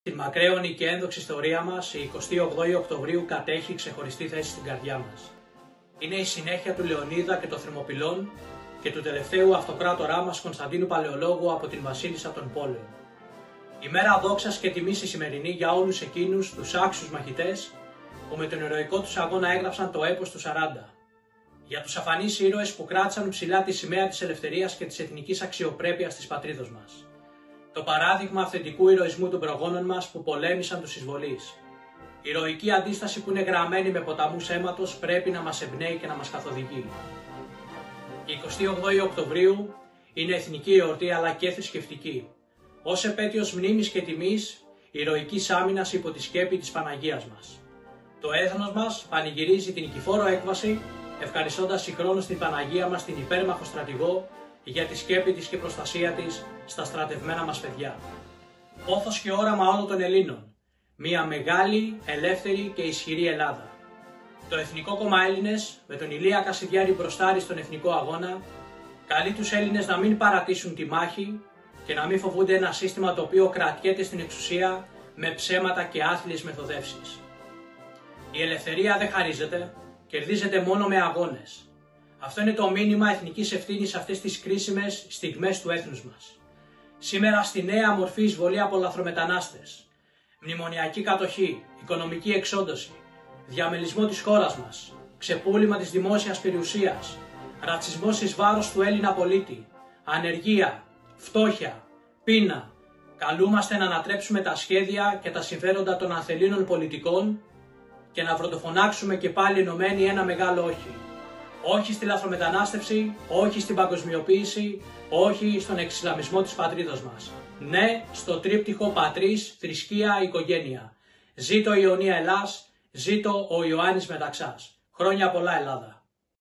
Στην μακραίωνη και ένδοξη ιστορία μας, η 28η Οκτωβρίου κατέχει ξεχωριστή θέση στην καρδιά μας. Είναι η συνέχεια του Λεωνίδα και των Θερμοπυλών και του τελευταίου αυτοκράτορά μας Κωνσταντίνου Παλαιολόγου από την Βασίλισσα των Πόλεων. Η μέρα δόξας και τιμής η σημερινή για όλους εκείνους τους άξιους μαχητές που με τον ηρωικό τους αγώνα έγραψαν το έπος του 40. Για τους αφανείς ήρωες που κράτησαν ψηλά τη σημαία της ελευθερίας και της εθνικής αξιοπρέπειας της πατρίδος μας. Το παράδειγμα αυθεντικού ηρωισμού των προγόνων μας που πολέμησαν τους εισβολείς. Η ηρωική αντίσταση που είναι γραμμένη με ποταμούς αίματος πρέπει να μας εμπνέει και να μας καθοδηγεί. Η 28η Οκτωβρίου είναι εθνική εορτή αλλά και θρησκευτική. Ως επέτειος μνήμης και τιμής ηρωικής άμυνας υπό τη σκέπη της Παναγίας μας. Το έθνος μας πανηγυρίζει την νικηφόρο έκβαση, ευχαριστώντας συγχρόνως την Παναγία μας την υπέρμαχο στρατηγό για τη σκέπη της και προστασία της στα στρατευμένα μας παιδιά. Πόθος και όραμα όλων των Ελλήνων. Μια μεγάλη, ελεύθερη και ισχυρή Ελλάδα. Το Εθνικό Κόμμα Έλληνες, με τον Ηλία Κασιδιάρη μπροστάρι στον εθνικό αγώνα, καλεί τους Έλληνες να μην παρατήσουν τη μάχη και να μην φοβούνται ένα σύστημα το οποίο κρατιέται στην εξουσία με ψέματα και άθλιες μεθοδεύσεις. Η ελευθερία δεν χαρίζεται, κερδίζεται μόνο με αγώνες. Αυτό είναι το μήνυμα εθνικής ευθύνης σε αυτές τις κρίσιμες στιγμές του έθνους μας. Σήμερα στη νέα μορφή εισβολή από λαθρομετανάστες, μνημονιακή κατοχή, οικονομική εξόντωση, διαμελισμό της χώρας μας, ξεπούλημα της δημόσιας περιουσίας, ρατσισμός εις βάρος του Έλληνα πολίτη, ανεργία, φτώχεια, πείνα, καλούμαστε να ανατρέψουμε τα σχέδια και τα συμφέροντα των ανθελήνων πολιτικών και να βροντοφωνάξουμε και πάλι ενωμένοι ένα μεγάλο όχι. Όχι στη λαθρομετανάστευση, όχι στην παγκοσμιοποίηση, όχι στον εξισλαμισμό της πατρίδος μας. Ναι στο τρίπτυχο πατρίς, θρησκεία, οικογένεια. Ζήτω η Ιωνία Ελλάς, ζήτω ο Ιωάννης Μεταξάς. Χρόνια πολλά Ελλάδα.